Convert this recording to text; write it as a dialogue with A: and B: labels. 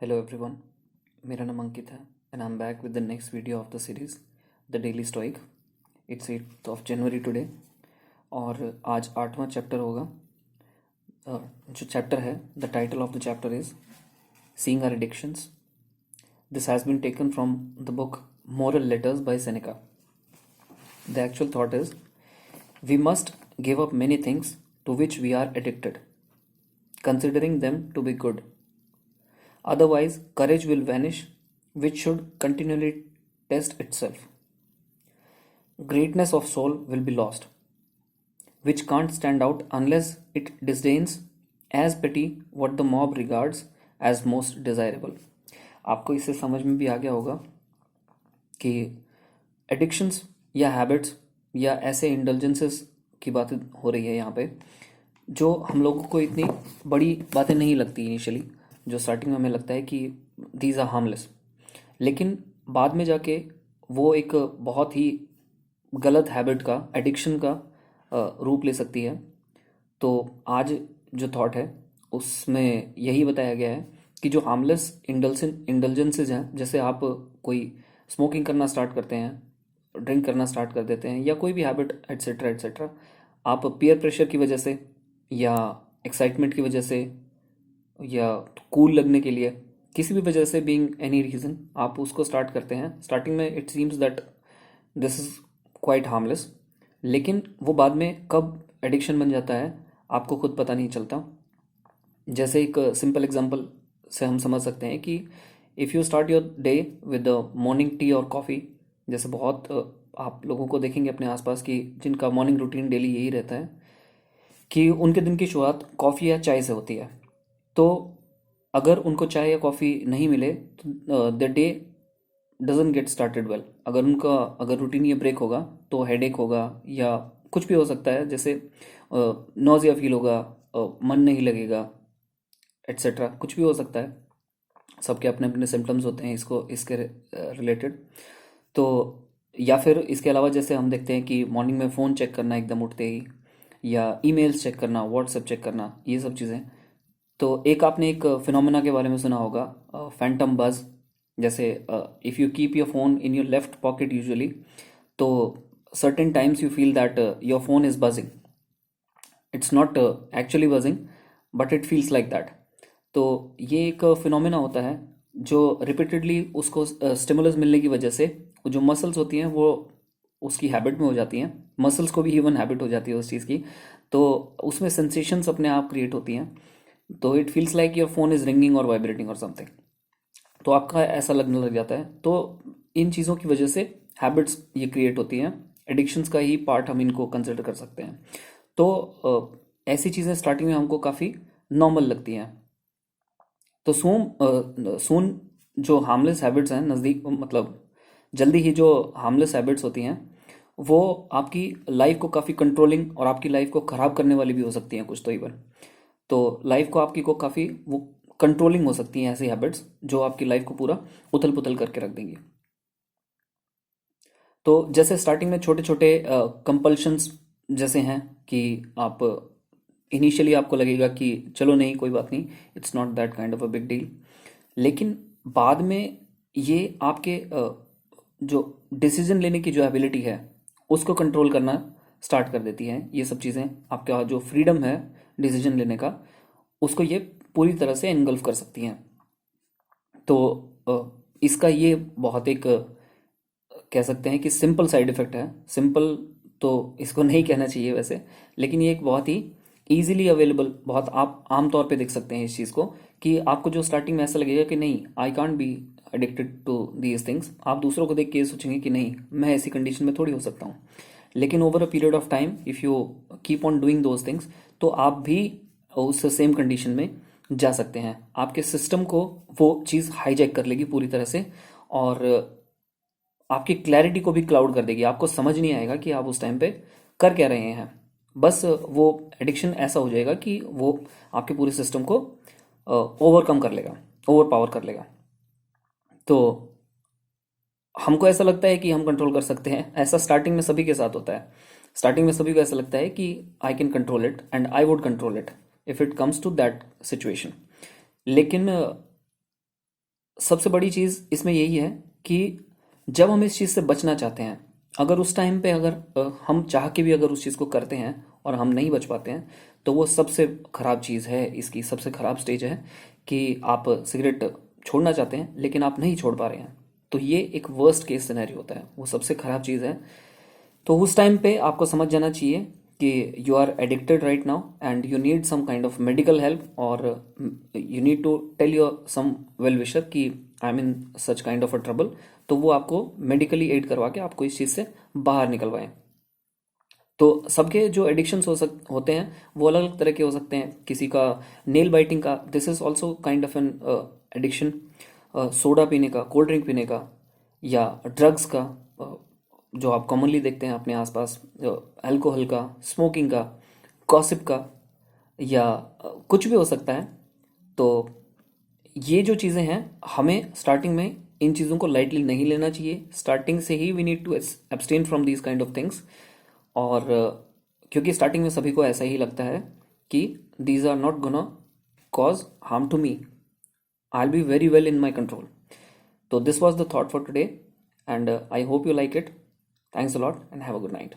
A: Hello everyone, मेरा नाम अंकित है and I'm back with the next video of the series, The Daily Stoic. It's 8th of January today और आज 8वां chapter होगा। जो चैप्टर है, the title of the chapter is Seeing Our Addictions. This has been taken from the book Moral Letters by Seneca. The actual thought is, we must give up many things to which we are addicted, considering them to be good. Otherwise, courage will vanish, which should continually test itself. Greatness of soul will be lost, which can't stand out unless it disdains as petty what the mob regards as most desirable. आपको इससे समझ में भी आ गया होगा कि addictions या habits या ऐसे इंडल्जेंसेस की बातें हो रही है यहाँ पे, जो हम लोगों को इतनी बड़ी बातें नहीं लगती इनिशियली, जो स्टार्टिंग में हमें लगता है कि दीज आर हार्मलेस, लेकिन बाद में जाके वो एक बहुत ही गलत हैबिट का, एडिक्शन का रूप ले सकती है। तो आज जो थॉट है उसमें यही बताया गया है कि जो हार्मलेस इंडल्जेंसेज हैं, जैसे आप कोई स्मोकिंग करना स्टार्ट करते हैं, ड्रिंक करना स्टार्ट कर देते हैं, या कोई भी हैबिट एट्सेट्रा एट्सेट्रा, आप पीयर प्रेशर की वजह से या एक्साइटमेंट की वजह से या कूल लगने के लिए, किसी भी वजह से, बीइंग एनी रीज़न, आप उसको स्टार्ट करते हैं। स्टार्टिंग में it seems that this is quite harmless, लेकिन वो बाद में कब एडिक्शन बन जाता है आपको खुद पता नहीं चलता। जैसे एक सिंपल एग्जांपल से हम समझ सकते हैं कि if you start your day with morning tea और कॉफ़ी, जैसे बहुत आप लोगों को देखेंगे अपने आसपास की जिनका मॉर्निंग रूटीन डेली यही रहता है कि उनके दिन की शुरुआत कॉफ़ी या चाय से होती है। तो अगर उनको चाय या कॉफ़ी नहीं मिले तो the day doesn't get started well. अगर रूटीन ये ब्रेक होगा तो हेडेक होगा या कुछ भी हो सकता है, जैसे नोजिया फील होगा, मन नहीं लगेगा, एट्सेट्रा, कुछ भी हो सकता है। सबके अपने अपने सिम्टम्स होते हैं इसके रिलेटेड। तो या फिर इसके अलावा जैसे हम देखते हैं कि मॉर्निंग में फ़ोन चेक करना एकदम उठते ही, या ईमेल्स चेक करना, व्हाट्सएप चेक करना, ये सब चीज़ें। तो आपने एक फिनोमेना के बारे में सुना होगा, फैंटम बज। जैसे if you keep your phone in your left pocket usually, तो certain times you feel that your phone is buzzing. It's not actually buzzing, but it feels like that. तो ये एक फिनोमेना होता है जो repeatedly उसको stimulus मिलने की वजह से जो मसल्स होती हैं वो उसकी हैबिट में हो जाती हैं। मसल्स को भी इवन हैबिट हो जाती है उस चीज़ की, तो उसमें सेंसेशंस अपने आप क्रिएट होती हैं। तो it feels like your phone is ringing और वाइब्रेटिंग और समथिंग, तो आपका ऐसा लगने लग जाता है। तो इन चीज़ों की वजह से हैबिट्स ये क्रिएट होती हैं। एडिक्शंस का ही पार्ट हम इनको कंसिडर कर सकते हैं। तो ऐसी चीज़ें स्टार्टिंग में हमको काफ़ी नॉर्मल लगती हैं। तो सून जो हार्मलेस हैबिट्स हैं, नज़दीक मतलब जल्दी ही जो हार्मलेस हैबिट्स होती हैं वो आपकी लाइफ को काफ़ी कंट्रोलिंग और आपकी लाइफ को ख़राब करने वाली भी हो सकती हैं कुछ तो इवन। तो लाइफ को आपकी को काफ़ी वो कंट्रोलिंग हो सकती हैं ऐसी हैबिट्स जो आपकी लाइफ को पूरा उथल पुथल करके रख देंगी। तो जैसे स्टार्टिंग में छोटे छोटे कंपल्शंस जैसे हैं कि आप इनिशियली आपको लगेगा कि चलो नहीं कोई बात नहीं, it's not that kind of a big deal, लेकिन बाद में ये आपके जो डिसीजन लेने की जो एबिलिटी है उसको कंट्रोल करना स्टार्ट कर देती है। ये सब चीज़ें आपका जो फ्रीडम है डिसीजन लेने का, उसको ये पूरी तरह से एनगल्फ कर सकती हैं। तो इसका ये बहुत एक कह सकते हैं कि सिंपल साइड इफ़ेक्ट है। सिंपल तो इसको नहीं कहना चाहिए वैसे, लेकिन ये एक बहुत ही ईजिली अवेलेबल, बहुत आप आम तौर पे देख सकते हैं इस चीज़ को कि आपको जो स्टार्टिंग में ऐसा लगेगा कि नहीं, I can't be addicted to these things, आप दूसरों को देख के ये सोचेंगे कि नहीं, मैं ऐसी कंडीशन में थोड़ी हो सकता हूँ। लेकिन over a period of time if you keep on doing those things, तो आप भी उस सेम कंडीशन में जा सकते हैं। आपके सिस्टम को वो चीज़ हाईजैक कर लेगी पूरी तरह से, और आपकी क्लैरिटी को भी क्लाउड कर देगी। आपको समझ नहीं आएगा कि आप उस टाइम पे कर क्या रहे हैं। बस वो एडिक्शन ऐसा हो जाएगा कि वो आपके पूरे सिस्टम को ओवरकम कर लेगा, ओवर पावर कर लेगा। तो हमको ऐसा लगता है कि हम कंट्रोल कर सकते हैं, ऐसा स्टार्टिंग में सभी के साथ होता है। स्टार्टिंग में सभी को ऐसा लगता है कि I can control it and I would control it if it comes to that situation. लेकिन सबसे बड़ी चीज़ इसमें यही है कि जब हम इस चीज़ से बचना चाहते हैं, अगर उस टाइम पे अगर हम चाह के भी अगर उस चीज़ को करते हैं और हम नहीं बच पाते हैं, तो वो सबसे ख़राब चीज़ है, इसकी सबसे ख़राब स्टेज है कि आप सिगरेट छोड़ना चाहते हैं लेकिन आप नहीं छोड़ पा रहे हैं। तो ये एक वर्स्ट केस सिनेरियो होता है, वो सबसे ख़राब चीज़ है। तो उस टाइम पे आपको समझ जाना चाहिए कि you are addicted right now and you need some kind of medical help, और you need to tell your some well wisher कि I am in such kind of a trouble, तो वो आपको मेडिकली एड करवा के आपको इस चीज़ से बाहर निकलवाएं। तो सबके जो एडिक्शंस होते हैं वो अलग अलग तरह के हो सकते हैं। किसी का नेल बाइटिंग का, this is also kind of an addiction. Soda पीने का, कोल्ड ड्रिंक पीने का, या ड्रग्स का, जो आप कॉमनली देखते हैं अपने आसपास, अल्कोहल का, स्मोकिंग का, गॉसिप का, या कुछ भी हो सकता है। तो ये जो चीज़ें हैं, हमें स्टार्टिंग में इन चीज़ों को लाइटली नहीं लेना चाहिए। स्टार्टिंग से ही we need to abstain from these kind of things. और क्योंकि स्टार्टिंग में सभी को ऐसा ही लगता है कि these are not gonna cause harm to me, I will be very well in my control. तो this was the thought for today, and I hope you like it. Thanks a lot and have a good night.